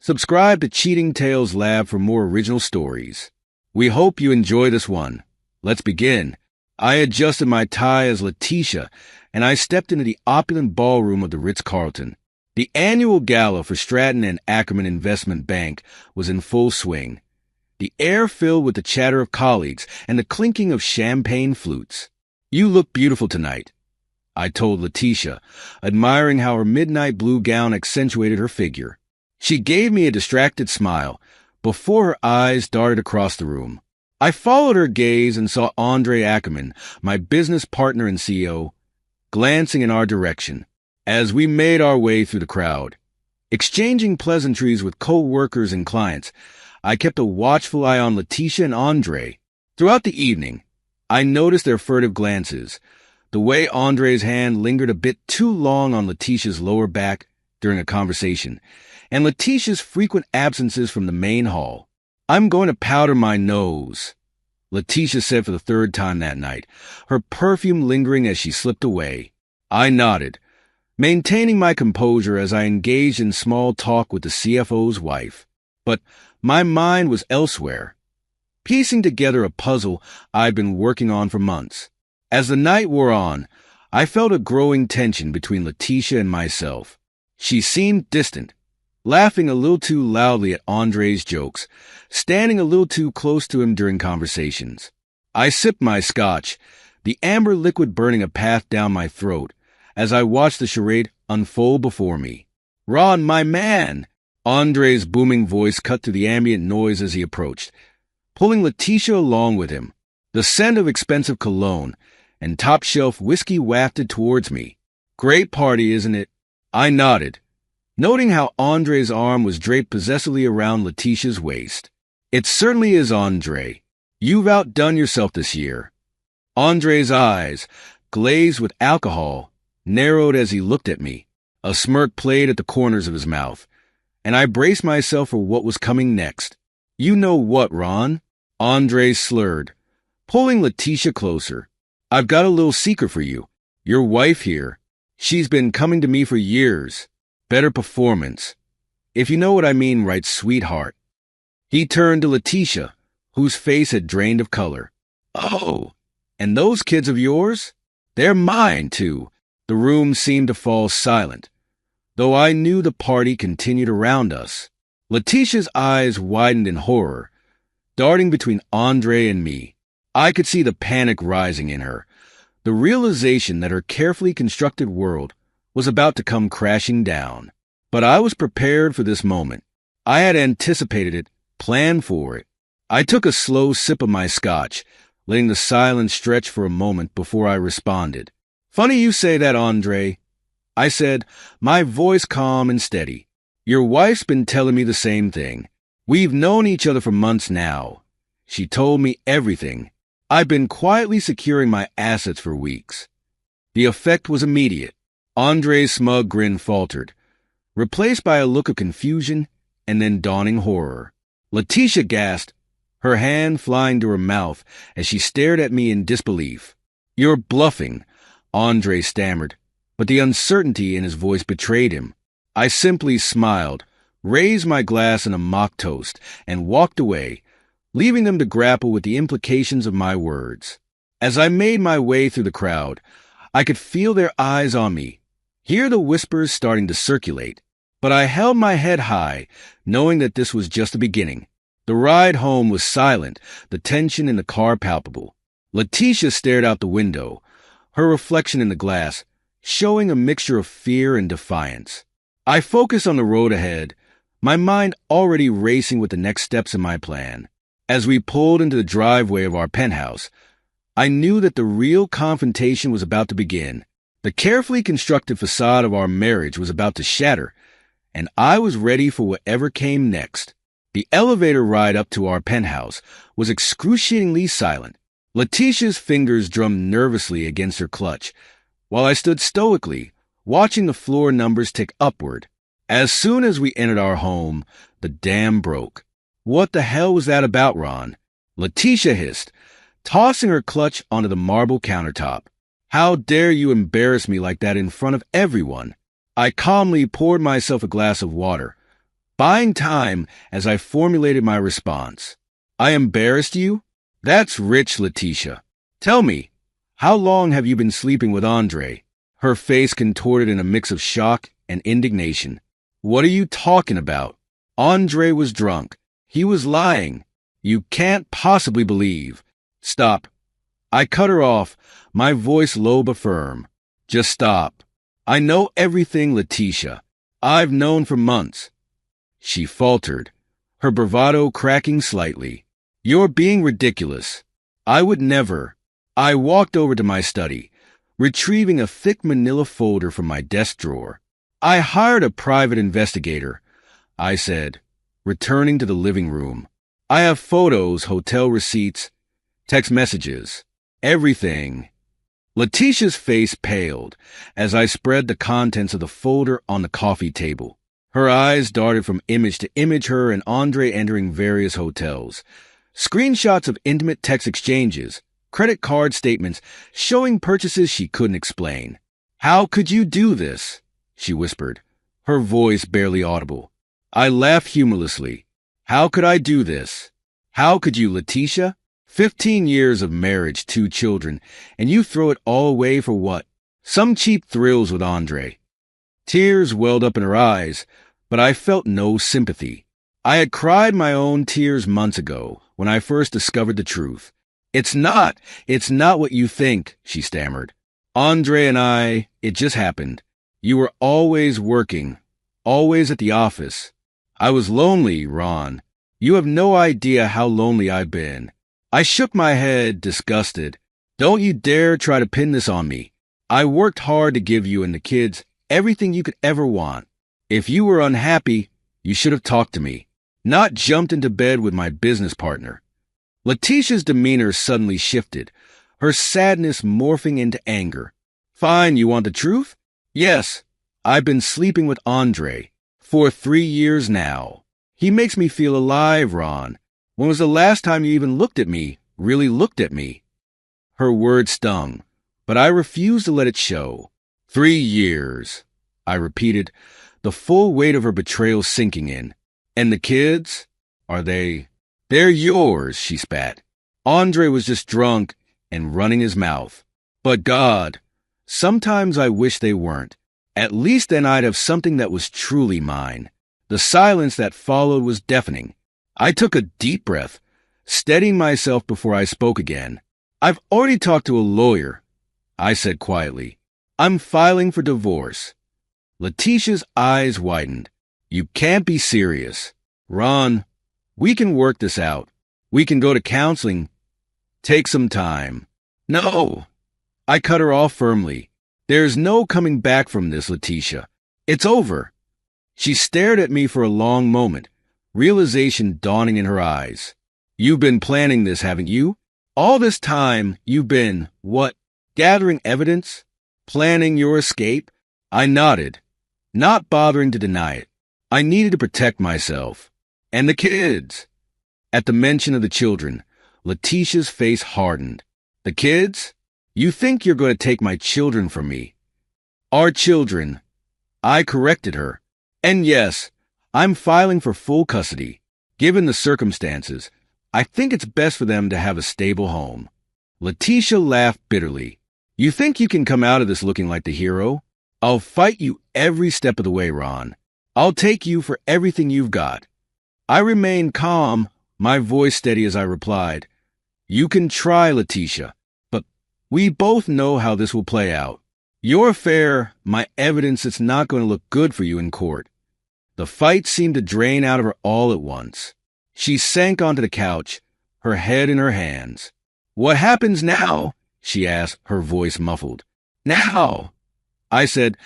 Subscribe to Cheating Tales Lab for more original stories. We hope you enjoy this one. Let's begin. I adjusted my tie as Letitia, and I stepped into the opulent ballroom of the Ritz-Carlton. The annual gala for Stratton and Ackerman Investment Bank was in full swing. The air filled with the chatter of colleagues and the clinking of champagne flutes. "You look beautiful tonight," I told Letitia, admiring how her midnight blue gown accentuated her figure. She gave me a distracted smile before her eyes darted across the room. I followed her gaze and saw Andre Ackerman, my business partner and CEO, glancing in our direction as we made our way through the crowd. Exchanging pleasantries with co-workers and clients, I kept a watchful eye on Letitia and Andre. Throughout the evening, I noticed their furtive glances, the way Andre's hand lingered a bit too long on Letitia's lower back during a conversation, and Letitia's frequent absences from the main hall. "I'm going to powder my nose," Letitia said for the third time that night, her perfume lingering as she slipped away. I nodded, maintaining my composure as I engaged in small talk with the CFO's wife. But my mind was elsewhere, piecing together a puzzle I'd been working on for months. As the night wore on, I felt a growing tension between Letitia and myself. She seemed distant, laughing a little too loudly at Andre's jokes, standing a little too close to him during conversations. I sipped my scotch, the amber liquid burning a path down my throat, as I watched the charade unfold before me. "Ron, my man!" Andre's booming voice cut through the ambient noise as he approached, pulling Letitia along with him. The scent of expensive cologne and top-shelf whiskey wafted towards me. "Great party, isn't it?" I nodded, noting how Andre's arm was draped possessively around Letitia's waist. "It certainly is, Andre. You've outdone yourself this year." Andre's eyes, glazed with alcohol, narrowed as he looked at me. A smirk played at the corners of his mouth, and I braced myself for what was coming next. "You know what, Ron?" Andre slurred, pulling Letitia closer. "I've got a little secret for you. Your wife here, she's been coming to me for years. Better performance. If you know what I mean, right, sweetheart." He turned to Letitia, whose face had drained of color. "Oh, and those kids of yours? They're mine, too." The room seemed to fall silent, though I knew the party continued around us. Letitia's eyes widened in horror, darting between Andre and me. I could see the panic rising in her, the realization that her carefully constructed world was about to come crashing down. But I was prepared for this moment. I had anticipated it, planned for it. I took a slow sip of my scotch, letting the silence stretch for a moment before I responded. "Funny you say that, Andre," I said, my voice calm and steady. "Your wife's been telling me the same thing. We've known each other for months now. She told me everything. I've been quietly securing my assets for weeks." The effect was immediate. Andre's smug grin faltered, replaced by a look of confusion and then dawning horror. Letitia gasped, her hand flying to her mouth as she stared at me in disbelief. "You're bluffing," Andre stammered, but the uncertainty in his voice betrayed him. I simply smiled, raised my glass in a mock toast, and walked away, leaving them to grapple with the implications of my words. As I made my way through the crowd, I could feel their eyes on me, hear the whispers starting to circulate, but I held my head high, knowing that this was just the beginning. The ride home was silent, the tension in the car palpable. Letitia stared out the window, her reflection in the glass showing a mixture of fear and defiance. I focused on the road ahead, my mind already racing with the next steps in my plan. As we pulled into the driveway of our penthouse, I knew that the real confrontation was about to begin. The carefully constructed facade of our marriage was about to shatter, and I was ready for whatever came next. The elevator ride up to our penthouse was excruciatingly silent. Letitia's fingers drummed nervously against her clutch, while I stood stoically, watching the floor numbers tick upward. As soon as we entered our home, the dam broke. "What the hell was that about, Ron?" Letitia hissed, tossing her clutch onto the marble countertop. "How dare you embarrass me like that in front of everyone?" I calmly poured myself a glass of water, buying time as I formulated my response. I embarrassed you? That's rich, Letitia. Tell me, how long have you been sleeping with Andre? Her face contorted in a mix of shock and indignation. What are you talking about? Andre was drunk. He was lying. You can't possibly believe. Stop. I cut her off, my voice low but firm. Just stop. I know everything, Letitia. I've known for months. She faltered, her bravado cracking slightly. You're being ridiculous. I would never. I walked over to my study, retrieving a thick manila folder from my desk drawer. I hired a private investigator, I said, returning to the living room. I have photos, hotel receipts, text messages, everything. Letitia's face paled as I spread the contents of the folder on the coffee table. Her eyes darted from image to image, her and Andre entering various hotels. Screenshots of intimate text exchanges, credit card statements showing purchases she couldn't explain. How could you do this? She whispered, her voice barely audible. I laughed humorlessly. How could I do this? How could you, Letitia? 15 years of marriage, 2 children, and you throw it all away for what? Some cheap thrills with Andre. Tears welled up in her eyes, but I felt no sympathy. I had cried my own tears months ago when I first discovered the truth. It's not what you think, she stammered. Andre and I, it just happened. You were always working, always at the office. I was lonely, Ron. You have no idea how lonely I've been. I shook my head, disgusted. Don't you dare try to pin this on me. I worked hard to give you and the kids everything you could ever want. If you were unhappy, you should have talked to me, not jumped into bed with my business partner. Letitia's demeanor suddenly shifted, her sadness morphing into anger. Fine, you want the truth? Yes, I've been sleeping with Andre for 3 years now. He makes me feel alive, Ron. When was the last time you even looked at me, really looked at me? Her words stung, but I refused to let it show. 3 years, I repeated, the full weight of her betrayal sinking in. And the kids? Are they? They're yours, she spat. Andre was just drunk and running his mouth. But God, sometimes I wish they weren't. At least then I'd have something that was truly mine. The silence that followed was deafening. I took a deep breath, steadying myself before I spoke again. I've already talked to a lawyer, I said quietly. I'm filing for divorce. Letitia's eyes widened. You can't be serious. Ron, we can work this out. We can go to counseling. Take some time. No. I cut her off firmly. There's no coming back from this, Letitia. It's over. She stared at me for a long moment, realization dawning in her eyes. You've been planning this, haven't you? All this time, you've been, what, gathering evidence? Planning your escape? I nodded, not bothering to deny it. I needed to protect myself. And the kids. At the mention of the children, Letitia's face hardened. The kids? You think you're going to take my children from me? Our children. I corrected her. And yes, I'm filing for full custody. Given the circumstances, I think it's best for them to have a stable home. Letitia laughed bitterly. You think you can come out of this looking like the hero? I'll fight you every step of the way, Ron. I'll take you for everything you've got. I remained calm, my voice steady as I replied. You can try, Letitia, but we both know how this will play out. Your affair, my evidence, it's not going to look good for you in court. The fight seemed to drain out of her all at once. She sank onto the couch, her head in her hands. What happens now? She asked, her voice muffled. Now, I said,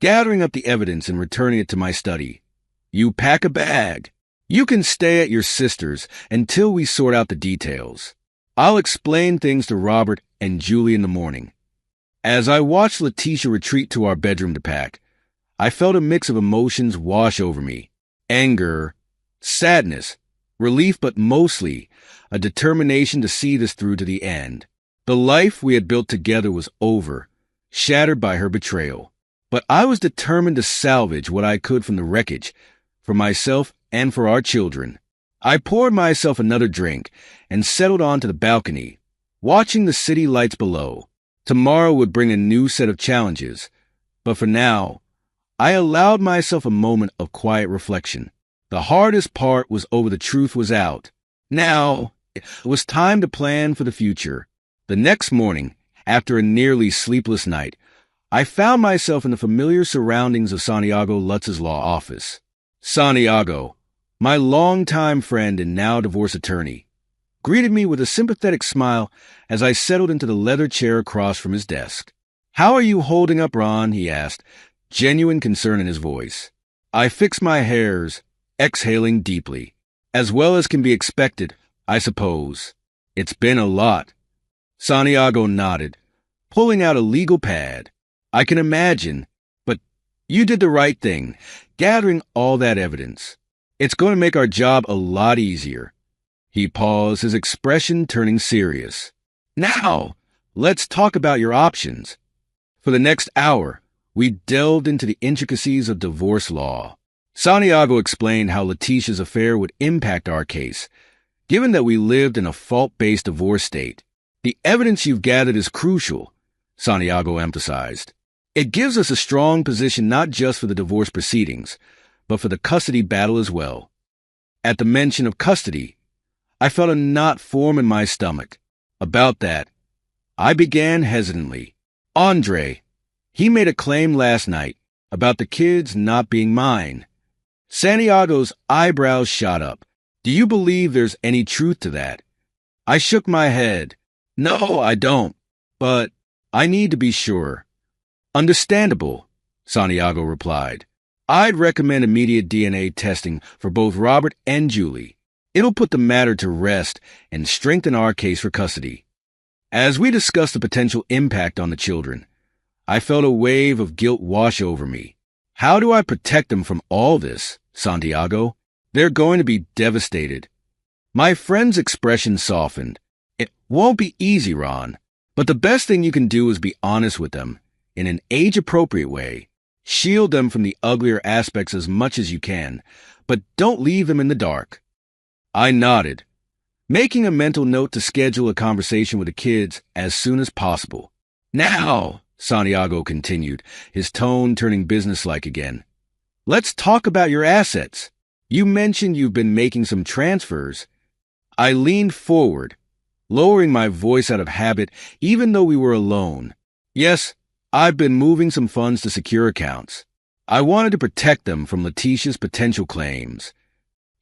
gathering up the evidence and returning it to my study. You pack a bag. You can stay at your sister's until we sort out the details. I'll explain things to Robert and Julie in the morning. As I watched Letitia retreat to our bedroom to pack, I felt a mix of emotions wash over me. Anger, sadness, relief, but mostly a determination to see this through to the end. The life we had built together was over, shattered by her betrayal. But I was determined to salvage what I could from the wreckage, for myself and for our children. I poured myself another drink and settled onto the balcony, watching the city lights below. Tomorrow would bring a new set of challenges, but for now, I allowed myself a moment of quiet reflection. The hardest part was over. The truth was out. Now, it was time to plan for the future. The next morning, after a nearly sleepless night, I found myself in the familiar surroundings of Santiago Lutz's law office. Santiago, my longtime friend and now divorce attorney, greeted me with a sympathetic smile as I settled into the leather chair across from his desk. "How are you holding up, Ron?" he asked, genuine concern in his voice. I fixed my hairs, exhaling deeply. "As well as can be expected, I suppose. It's been a lot." Santiago nodded, pulling out a legal pad. "I can imagine, but you did the right thing, gathering all that evidence. It's going to make our job a lot easier." He paused, his expression turning serious. "Now, let's talk about your options." For the next hour, we delved into the intricacies of divorce law. Santiago explained how Letitia's affair would impact our case, given that we lived in a fault-based divorce state. "The evidence you've gathered is crucial," Santiago emphasized. "It gives us a strong position not just for the divorce proceedings, but for the custody battle as well." At the mention of custody, I felt a knot form in my stomach. About that, I began hesitantly. "Andre, he made a claim last night about the kids not being mine." Santiago's eyebrows shot up. "Do you believe there's any truth to that?" I shook my head. "No, I don't. But I need to be sure." "Understandable," Santiago replied. "I'd recommend immediate DNA testing for both Robert and Julie. It'll put the matter to rest and strengthen our case for custody." As we discussed the potential impact on the children, I felt a wave of guilt wash over me. How do I protect them from all this, Santiago? They're going to be devastated. My friend's expression softened. "It won't be easy, Ron, but the best thing you can do is be honest with them in an age-appropriate way. Shield them from the uglier aspects as much as you can, but don't leave them in the dark." I nodded, making a mental note to schedule a conversation with the kids as soon as possible. "Now," Santiago continued, his tone turning businesslike again, "let's talk about your assets. You mentioned you've been making some transfers." I leaned forward, lowering my voice out of habit even though we were alone. "Yes, I've been moving some funds to secure accounts. I wanted to protect them from Letitia's potential claims."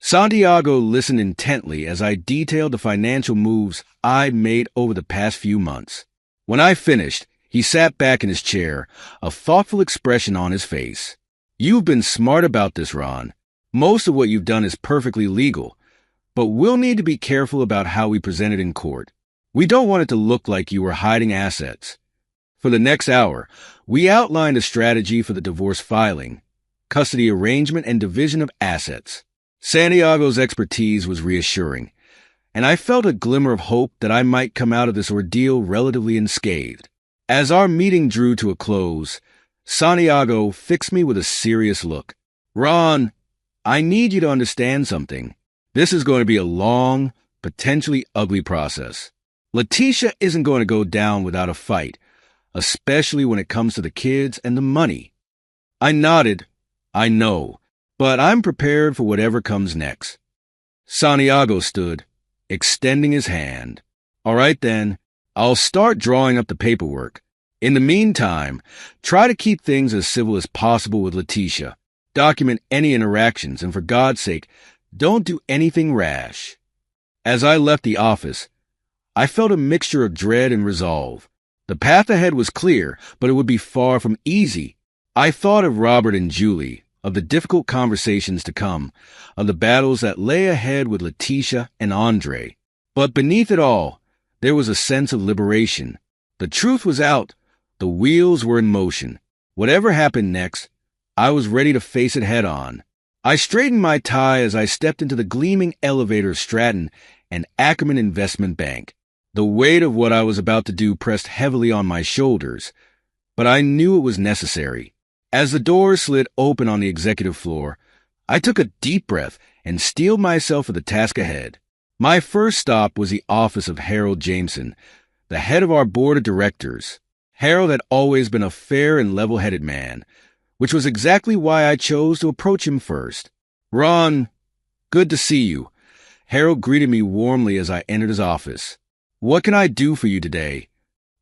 Santiago listened intently as I detailed the financial moves I'd made over the past few months. When I finished, he sat back in his chair, a thoughtful expression on his face. "You've been smart about this, Ron. Most of what you've done is perfectly legal, but we'll need to be careful about how we present it in court. We don't want it to look like you were hiding assets." For the next hour, we outlined a strategy for the divorce filing, custody arrangement, and division of assets. Santiago's expertise was reassuring, and I felt a glimmer of hope that I might come out of this ordeal relatively unscathed. As our meeting drew to a close, Santiago fixed me with a serious look. "Ron, I need you to understand something. This is going to be a long, potentially ugly process. Letitia isn't going to go down without a fight, especially when it comes to the kids and the money." I nodded. "I know, but I'm prepared for whatever comes next." Santiago stood, extending his hand. "All right then, I'll start drawing up the paperwork. In the meantime, try to keep things as civil as possible with Letitia. Document any interactions, and for God's sake, don't do anything rash." As I left the office, I felt a mixture of dread and resolve. The path ahead was clear, but it would be far from easy. I thought of Robert and Julie, of the difficult conversations to come, of the battles that lay ahead with Letitia and Andre. But beneath it all, there was a sense of liberation. The truth was out. The wheels were in motion. Whatever happened next, I was ready to face it head on. I straightened my tie as I stepped into the gleaming elevator of Stratton and Ackerman Investment Bank. The weight of what I was about to do pressed heavily on my shoulders, but I knew it was necessary. As the doors slid open on the executive floor, I took a deep breath and steeled myself for the task ahead. My first stop was the office of Harold Jameson, the head of our board of directors. Harold had always been a fair and level-headed man, which was exactly why I chose to approach him first. "Ron, good to see you." Harold greeted me warmly as I entered his office. "What can I do for you today?"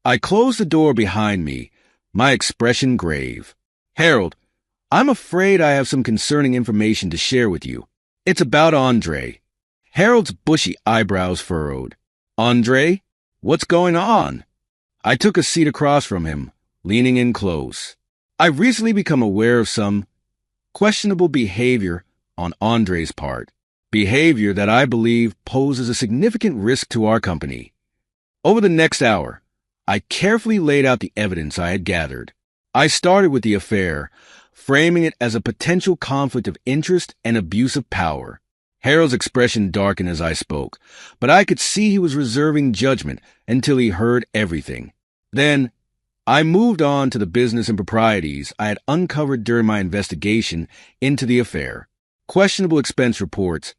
I closed the door behind me, my expression grave. "Harold, I'm afraid I have some concerning information to share with you. It's about Andre." Harold's bushy eyebrows furrowed. "Andre? What's going on?" I took a seat across from him, leaning in close. "I've recently become aware of some questionable behavior on Andre's part, behavior that I believe poses a significant risk to our company." Over the next hour, I carefully laid out the evidence I had gathered. I started with the affair, framing it as a potential conflict of interest and abuse of power. Harold's expression darkened as I spoke, but I could see he was reserving judgment until he heard everything. Then, I moved on to the business improprieties I had uncovered during my investigation into the affair. Questionable expense reports,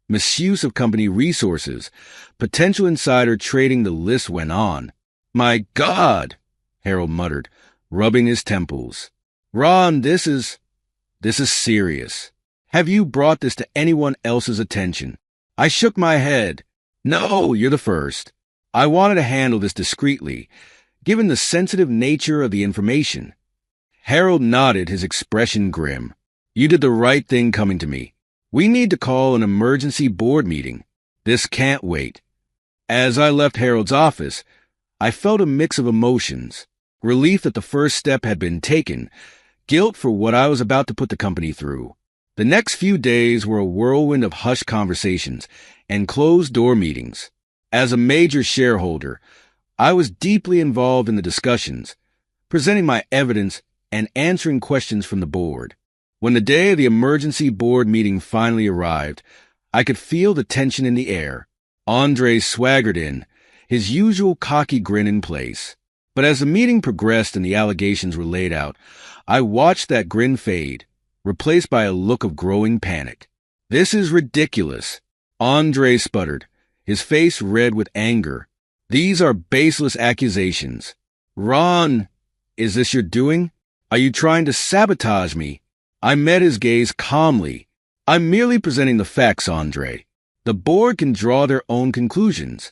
misuse of company resources, potential insider trading, the list went on. "My God," Harold muttered, rubbing his temples. "Ron, this is serious. Have you brought this to anyone else's attention?" I shook my head. "No, you're the first. I wanted to handle this discreetly, given the sensitive nature of the information." Harold nodded, his expression grim. "You did the right thing coming to me. We need to call an emergency board meeting. This can't wait." As I left Harold's office, I felt a mix of emotions: relief that the first step had been taken, guilt for what I was about to put the company through. The next few days were a whirlwind of hushed conversations and closed-door meetings. As a major shareholder, I was deeply involved in the discussions, presenting my evidence and answering questions from the board. When the day of the emergency board meeting finally arrived, I could feel the tension in the air. Andre swaggered in, his usual cocky grin in place. But as the meeting progressed and the allegations were laid out, I watched that grin fade, replaced by a look of growing panic. "This is ridiculous," Andre sputtered, his face red with anger. "These are baseless accusations." "Ron, is this your doing? Are you trying to sabotage me?" I met his gaze calmly. "I'm merely presenting the facts, Andre. The board can draw their own conclusions."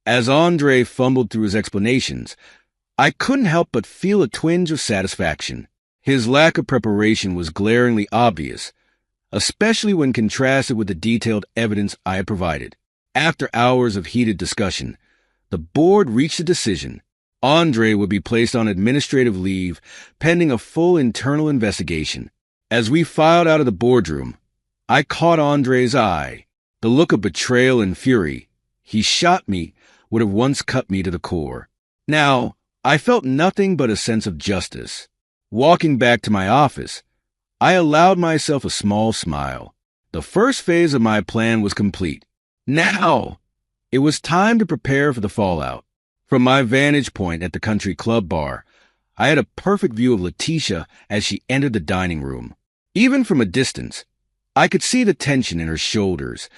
As Andre fumbled through his explanations, I couldn't help but feel a twinge of satisfaction. His lack of preparation was glaringly obvious, especially when contrasted with the detailed evidence I had provided. After hours of heated discussion, the board reached a decision. Andre would be placed on administrative leave pending a full internal investigation. As we filed out of the boardroom, I caught Andre's eye. The look of betrayal and fury he shot me would have once cut me to the core. Now, I felt nothing but a sense of justice. Walking back to my office, I allowed myself a small smile. The first phase of my plan was complete. Now, it was time to prepare for the fallout. From my vantage point at the country club bar, I had a perfect view of Letitia as she entered the dining room. Even from a distance, I could see the tension in her shoulders,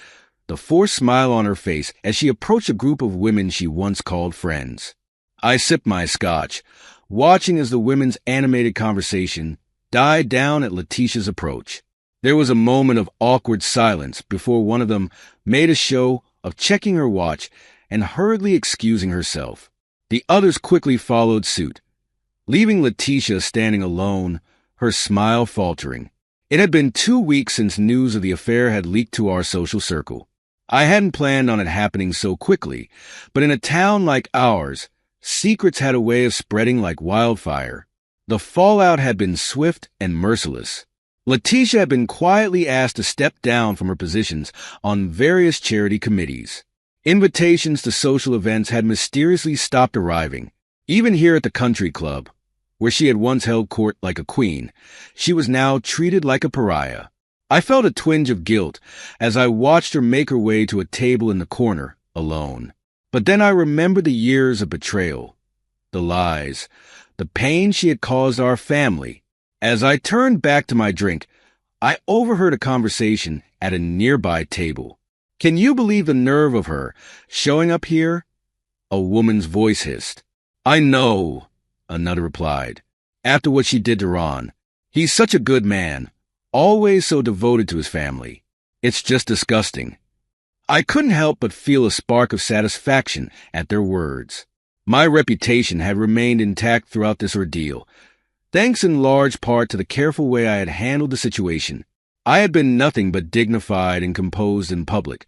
the forced smile on her face as she approached a group of women she once called friends. I sipped my scotch, watching as the women's animated conversation died down at Letitia's approach. There was a moment of awkward silence before one of them made a show of checking her watch and hurriedly excusing herself. The others quickly followed suit, leaving Letitia standing alone, her smile faltering. It had been 2 weeks since news of the affair had leaked to our social circle. I hadn't planned on it happening so quickly, but in a town like ours, secrets had a way of spreading like wildfire. The fallout had been swift and merciless. Letitia had been quietly asked to step down from her positions on various charity committees. Invitations to social events had mysteriously stopped arriving. Even here at the country club, where she had once held court like a queen, she was now treated like a pariah. I felt a twinge of guilt as I watched her make her way to a table in the corner, alone. But then I remembered the years of betrayal, the lies, the pain she had caused our family. As I turned back to my drink, I overheard a conversation at a nearby table. "Can you believe the nerve of her showing up here?" a woman's voice hissed. "I know," another replied, "after what she did to Ron. He's such a good man, always so devoted to his family. It's just disgusting." I couldn't help but feel a spark of satisfaction at their words. My reputation had remained intact throughout this ordeal, thanks in large part to the careful way I had handled the situation. I had been nothing but dignified and composed in public,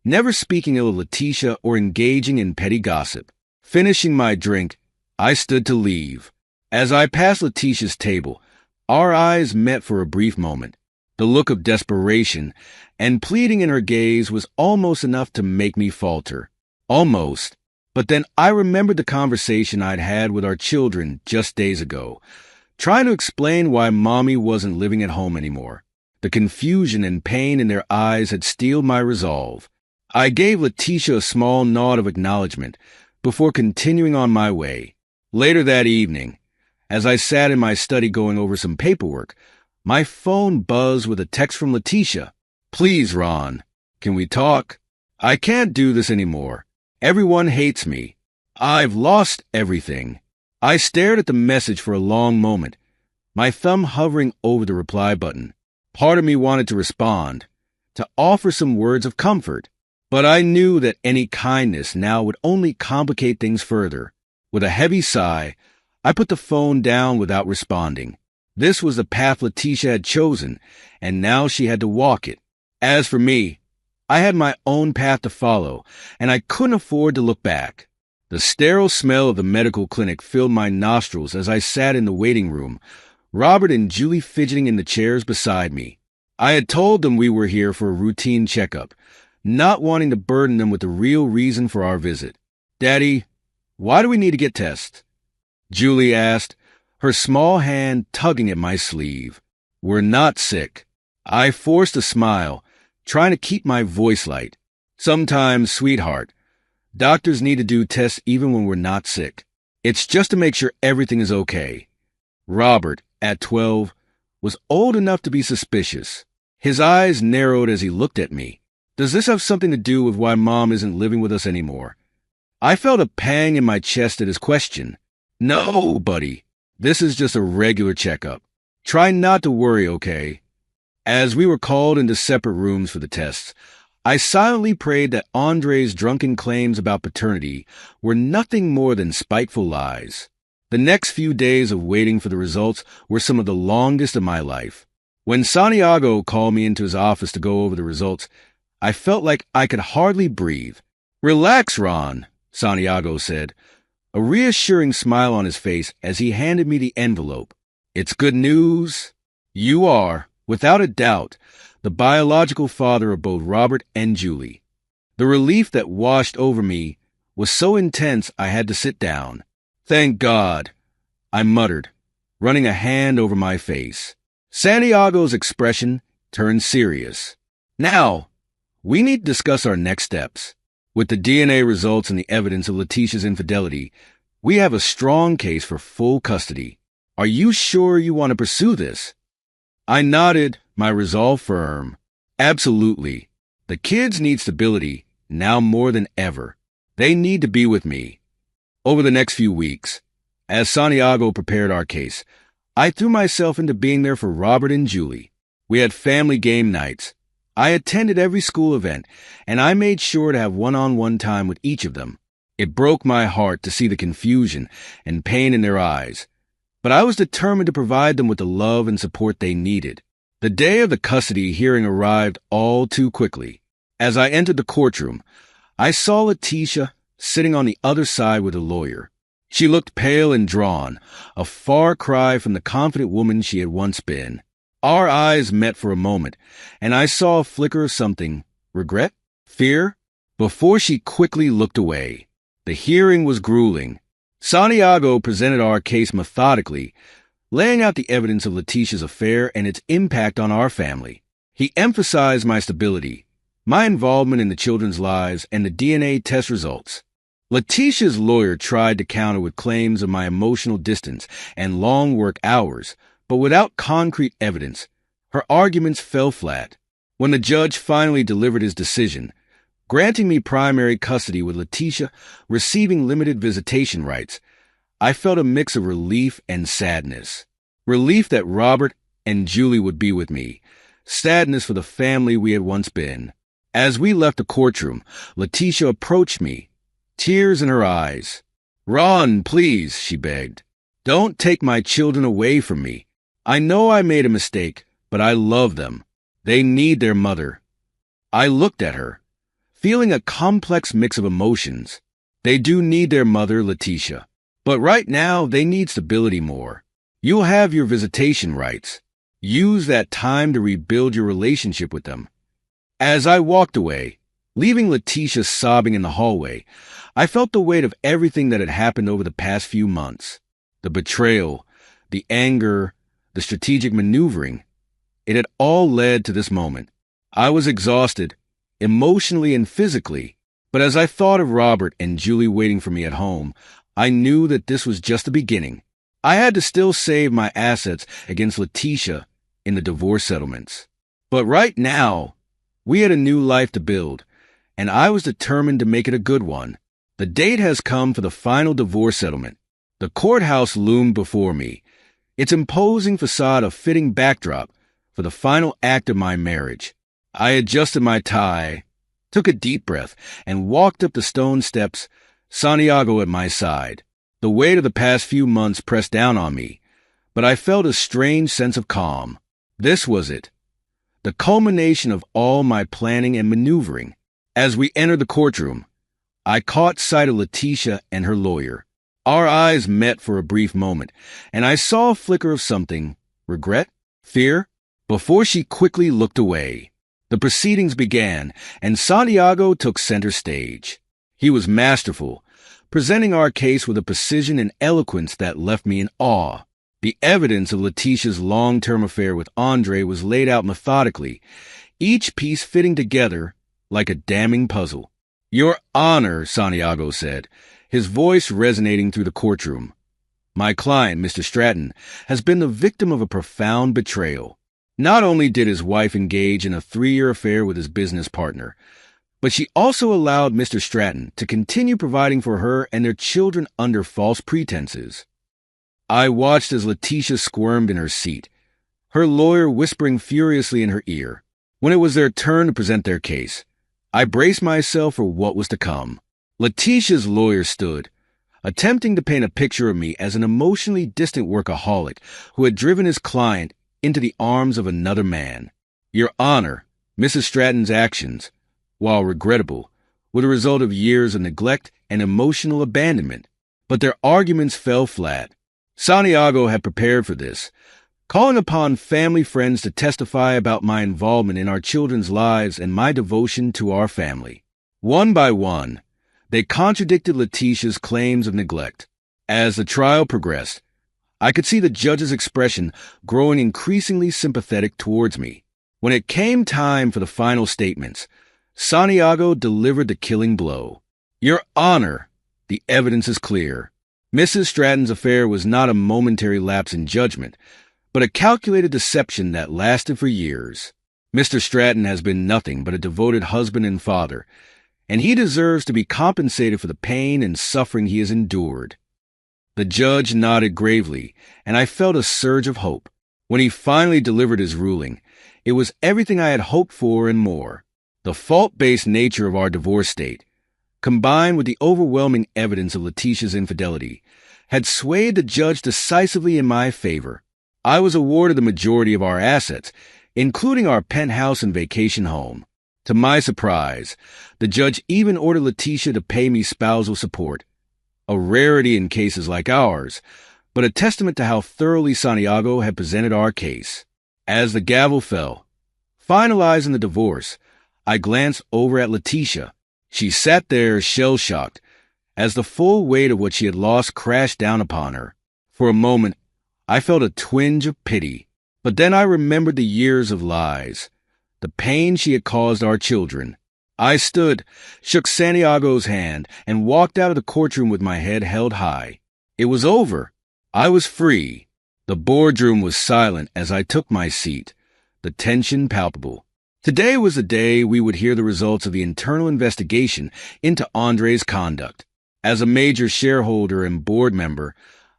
never speaking ill of Letitia or engaging in petty gossip. Finishing my drink, I stood to leave. As I passed Letitia's table, our eyes met for a brief moment. The look of desperation and pleading in her gaze was almost enough to make me falter. Almost. But then I remembered the conversation I'd had with our children just days ago, trying to explain why Mommy wasn't living at home anymore. The confusion and pain in their eyes had steeled my resolve. I gave Letitia a small nod of acknowledgement before continuing on my way. Later that evening, as I sat in my study going over some paperwork, my phone buzzed with a text from Letitia. "Please, Ron, can we talk? I can't do this anymore. Everyone hates me. I've lost everything." I stared at the message for a long moment, my thumb hovering over the reply button. Part of me wanted to respond, to offer some words of comfort, but I knew that any kindness now would only complicate things further. With a heavy sigh, I put the phone down without responding. This was the path Letitia had chosen, and now she had to walk it. As for me, I had my own path to follow, and I couldn't afford to look back. The sterile smell of the medical clinic filled my nostrils as I sat in the waiting room, Robert and Julie fidgeting in the chairs beside me. I had told them we were here for a routine checkup, not wanting to burden them with the real reason for our visit. "Daddy, why do we need to get tests?" Julie asked, her small hand tugging at my sleeve. "We're not sick." I forced a smile, trying to keep my voice light. "Sometimes, sweetheart, doctors need to do tests even when we're not sick. It's just to make sure everything is okay." Robert, at 12, was old enough to be suspicious. His eyes narrowed as he looked at me. "Does this have something to do with why Mom isn't living with us anymore?" I felt a pang in my chest at his question. "No, buddy. This is just a regular checkup. Try not to worry, okay?" As we were called into separate rooms for the tests, I silently prayed that Andre's drunken claims about paternity were nothing more than spiteful lies. The next few days of waiting for the results were some of the longest of my life. When Santiago called me into his office to go over the results, I felt like I could hardly breathe. "Relax, Ron," Santiago said, a reassuring smile on his face as he handed me the envelope. "It's good news. You are, without a doubt, the biological father of both Robert and Julie." The relief that washed over me was so intense I had to sit down. "Thank God," I muttered, running a hand over my face. Santiago's expression turned serious. "Now, we need to discuss our next steps. With the DNA results and the evidence of Letitia's infidelity, we have a strong case for full custody. Are you sure you want to pursue this?" I nodded, my resolve firm. "Absolutely. The kids need stability, now more than ever. They need to be with me." Over the next few weeks, as Santiago prepared our case, I threw myself into being there for Robert and Julie. We had family game nights. I attended every school event, and I made sure to have one-on-one time with each of them. It broke my heart to see the confusion and pain in their eyes, but I was determined to provide them with the love and support they needed. The day of the custody hearing arrived all too quickly. As I entered the courtroom, I saw Letitia sitting on the other side with a lawyer. She looked pale and drawn, a far cry from the confident woman she had once been. Our eyes met for a moment, and I saw a flicker of something. Regret? Fear? Before she quickly looked away. The hearing was grueling. Santiago presented our case methodically, laying out the evidence of Letitia's affair and its impact on our family. He emphasized my stability, my involvement in the children's lives, and the DNA test results. Letitia's lawyer tried to counter with claims of my emotional distance and long work hours, but without concrete evidence, Her arguments fell flat. When the judge finally delivered his decision, granting me primary custody with Letitia receiving limited visitation rights, I felt a mix of relief and sadness. Relief that Robert and Julie would be with me. Sadness for the family we had once been. As we left the courtroom, Letitia approached me, tears in her eyes. "Ron, please," she begged. "Don't take my children away from me. I know I made a mistake, but I love them. They need their mother." I looked at her, feeling a complex mix of emotions. They do need their mother, Letitia. But right now, they need stability more. You'll have your visitation rights. Use that time to rebuild your relationship with them. As I walked away, leaving Letitia sobbing in the hallway, I felt the weight of everything that had happened over the past few months. The betrayal, the anger, the strategic maneuvering. It had all led to this moment. I was exhausted, emotionally and physically, but as I thought of Robert and Julie waiting for me at home, I knew that this was just the beginning. I had to still save my assets against Letitia in the divorce settlements. But right now, we had a new life to build, and I was determined to make it a good one. The date has come for the final divorce settlement. The courthouse loomed before me, its imposing facade a fitting backdrop for the final act of my marriage. I adjusted my tie, took a deep breath, and walked up the stone steps, Santiago at my side. The weight of the past few months pressed down on me, but I felt a strange sense of calm. This was it, the culmination of all my planning and maneuvering. As we entered the courtroom, I caught sight of Letitia and her lawyer. Our eyes met for a brief moment, and I saw a flicker of something, regret, fear, before she quickly looked away. The proceedings began, and Santiago took center stage. He was masterful, presenting our case with a precision and eloquence that left me in awe. The evidence of Letitia's long-term affair with Andre was laid out methodically, each piece fitting together like a damning puzzle. "Your Honor," Santiago said, his voice resonating through the courtroom. "My client, Mr. Stratton, has been the victim of a profound betrayal. Not only did his wife engage in a 3-year affair with his business partner, but she also allowed Mr. Stratton to continue providing for her and their children under false pretenses." I watched as Letitia squirmed in her seat, her lawyer whispering furiously in her ear. When it was their turn to present their case, I braced myself for what was to come. Letitia's lawyer stood, attempting to paint a picture of me as an emotionally distant workaholic who had driven his client into the arms of another man. "Your Honor, Mrs. Stratton's actions, while regrettable, were the result of years of neglect and emotional abandonment, but their arguments fell flat. Santiago had prepared for this, calling upon family friends to testify about my involvement in our children's lives and my devotion to our family. One by one, they contradicted Letitia's claims of neglect. As the trial progressed, I could see the judge's expression growing increasingly sympathetic towards me. When it came time for the final statements, Santiago delivered the killing blow. "Your Honor, the evidence is clear. Mrs. Stratton's affair was not a momentary lapse in judgment, but a calculated deception that lasted for years. Mr. Stratton has been nothing but a devoted husband and father, and he deserves to be compensated for the pain and suffering he has endured." The judge nodded gravely, and I felt a surge of hope. When he finally delivered his ruling, it was everything I had hoped for and more. The fault-based nature of our divorce state, combined with the overwhelming evidence of Letitia's infidelity, had swayed the judge decisively in my favor. I was awarded the majority of our assets, including our penthouse and vacation home. To my surprise, the judge even ordered Letitia to pay me spousal support, a rarity in cases like ours, but a testament to how thoroughly Santiago had presented our case. As the gavel fell, finalizing the divorce, I glanced over at Letitia. She sat there shell-shocked, as the full weight of what she had lost crashed down upon her. For a moment, I felt a twinge of pity, but then I remembered the years of lies, the pain she had caused our children. I stood, shook Santiago's hand, and walked out of the courtroom with my head held high. It was over. I was free. The boardroom was silent as I took my seat, the tension palpable. Today was the day we would hear the results of the internal investigation into Andre's conduct. As a major shareholder and board member,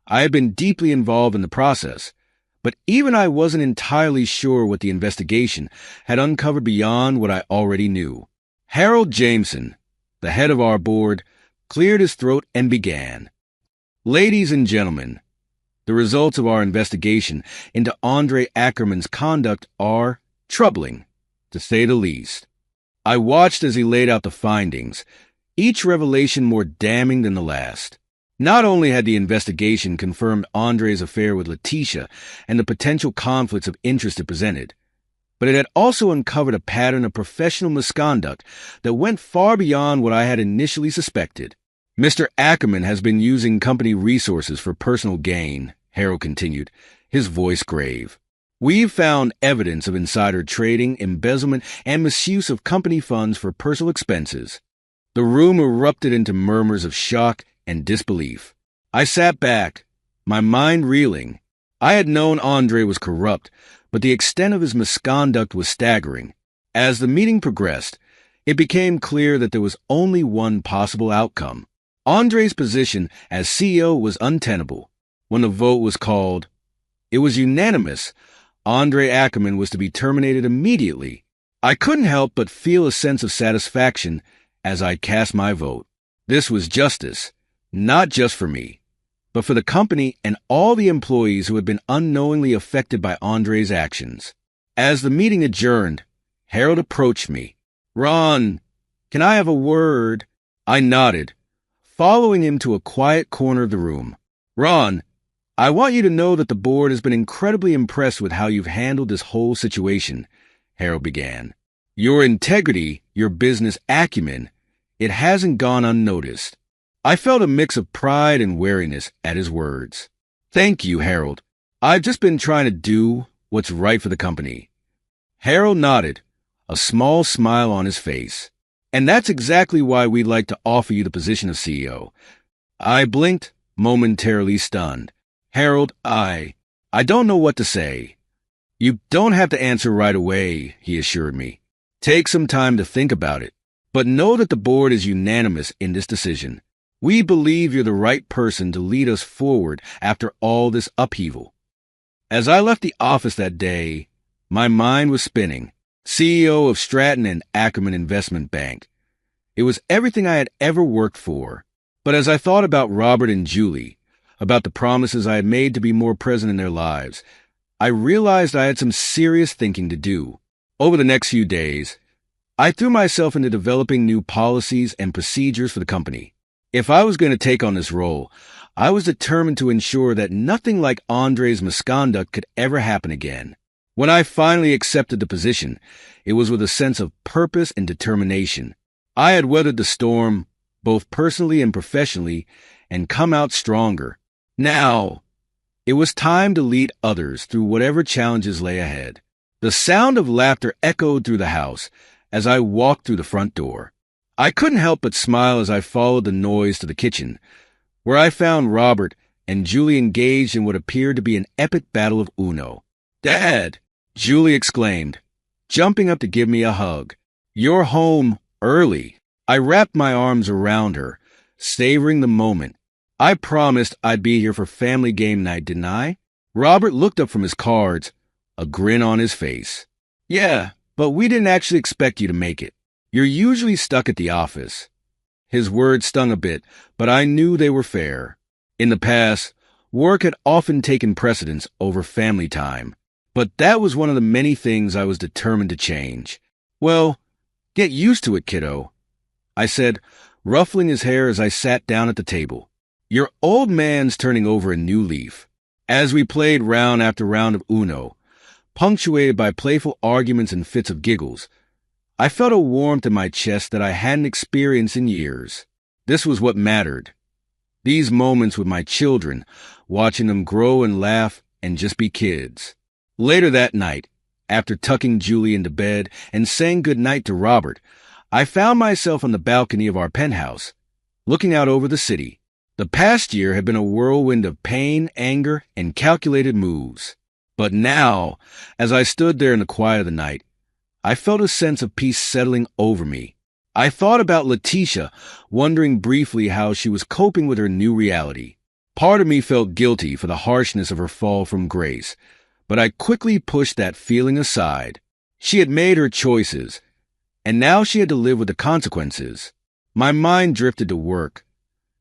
I had been deeply involved in the process, but even I wasn't entirely sure what the investigation had uncovered beyond what I already knew. Harold Jameson, the head of our board, cleared his throat and began. Ladies and gentlemen, the results of our investigation into Andre Ackerman's conduct are troubling, to say the least. I watched as he laid out the findings, each revelation more damning than the last. Not only had the investigation confirmed Andre's affair with Letitia and the potential conflicts of interest it presented, but it had also uncovered a pattern of professional misconduct that went far beyond what I had initially suspected. Mr. Ackerman has been using company resources for personal gain, Harold continued, his voice grave. We've found evidence of insider trading, embezzlement, and misuse of company funds for personal expenses. The room erupted into murmurs of shock and disbelief. I sat back, my mind reeling. I had known Andre was corrupt, but the extent of his misconduct was staggering. As the meeting progressed, it became clear that there was only one possible outcome. Andre's position as CEO was untenable. When the vote was called, it was unanimous. Andre Ackerman was to be terminated immediately. I couldn't help but feel a sense of satisfaction as I cast my vote. This was justice, not just for me, but for the company and all the employees who had been unknowingly affected by Andre's actions. As the meeting adjourned, Harold approached me. "Ron, can I have a word?" I nodded, following him to a quiet corner of the room. "Ron, I want you to know that the board has been incredibly impressed with how you've handled this whole situation," Harold began. "Your integrity, your business acumen, it hasn't gone unnoticed." I felt a mix of pride and wariness at his words. "Thank you, Harold. I've just been trying to do what's right for the company." Harold nodded, a small smile on his face. "And that's exactly why we'd like to offer you the position of CEO." I blinked, momentarily stunned. "Harold, I don't know what to say." "You don't have to answer right away," he assured me. "Take some time to think about it. But know that the board is unanimous in this decision. We believe you're the right person to lead us forward after all this upheaval." As I left the office that day, my mind was spinning. CEO of Stratton and Ackerman Investment Bank. It was everything I had ever worked for. But as I thought about Robert and Julie, about the promises I had made to be more present in their lives, I realized I had some serious thinking to do. Over the next few days, I threw myself into developing new policies and procedures for the company. If I was going to take on this role, I was determined to ensure that nothing like Andre's misconduct could ever happen again. When I finally accepted the position, it was with a sense of purpose and determination. I had weathered the storm, both personally and professionally, and come out stronger. Now, it was time to lead others through whatever challenges lay ahead. The sound of laughter echoed through the house as I walked through the front door. I couldn't help but smile as I followed the noise to the kitchen, where I found Robert and Julie engaged in what appeared to be an epic battle of Uno. "Dad!" Julie exclaimed, jumping up to give me a hug. "You're home early." I wrapped my arms around her, savoring the moment. I promised I'd be here for family game night, didn't I? Robert looked up from his cards, a grin on his face. "Yeah, but we didn't actually expect you to make it. You're usually stuck at the office." His words stung a bit, but I knew they were fair. In the past, work had often taken precedence over family time, but that was one of the many things I was determined to change. "Well, get used to it, kiddo," I said, ruffling his hair as I sat down at the table. "Your old man's turning over a new leaf." As we played round after round of Uno, punctuated by playful arguments and fits of giggles, I felt a warmth in my chest that I hadn't experienced in years. This was what mattered. These moments with my children, watching them grow and laugh and just be kids. Later that night, after tucking Julie into bed and saying goodnight to Robert, I found myself on the balcony of our penthouse, looking out over the city. The past year had been a whirlwind of pain, anger, and calculated moves. But now, as I stood there in the quiet of the night, I felt a sense of peace settling over me. I thought about Letitia, wondering briefly how she was coping with her new reality. Part of me felt guilty for the harshness of her fall from grace, but I quickly pushed that feeling aside. She had made her choices, and now she had to live with the consequences. My mind drifted to work,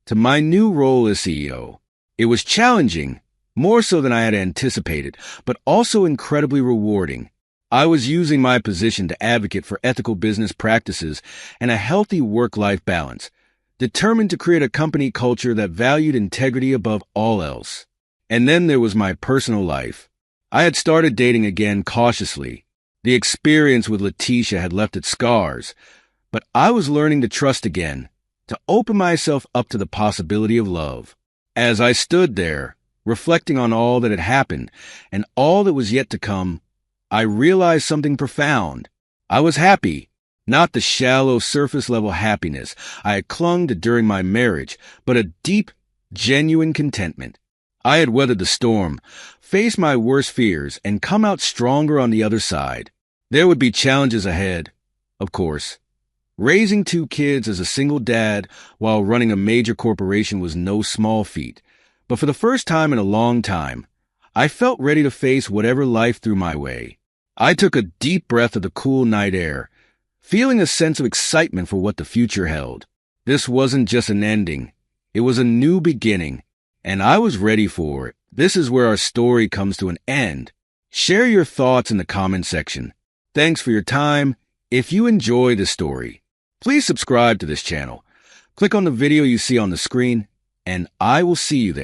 to my new role as CEO. It was challenging, more so than I had anticipated, but also incredibly rewarding. I was using my position to advocate for ethical business practices and a healthy work-life balance, determined to create a company culture that valued integrity above all else. And then there was my personal life. I had started dating again cautiously. The experience with Letitia had left its scars, but I was learning to trust again, to open myself up to the possibility of love. As I stood there, reflecting on all that had happened and all that was yet to come, I realized something profound. I was happy, not the shallow, surface-level happiness I had clung to during my marriage, but a deep, genuine contentment. I had weathered the storm, faced my worst fears, and come out stronger on the other side. There would be challenges ahead, of course. Raising 2 kids as a single dad while running a major corporation was no small feat, but for the first time in a long time, I felt ready to face whatever life threw my way. I took a deep breath of the cool night air, feeling a sense of excitement for what the future held. This wasn't just an ending. It was a new beginning, and I was ready for it. This is where our story comes to an end. Share your thoughts in the comment section. Thanks for your time. If you enjoy this story, please subscribe to this channel. Click on the video you see on the screen, and I will see you there.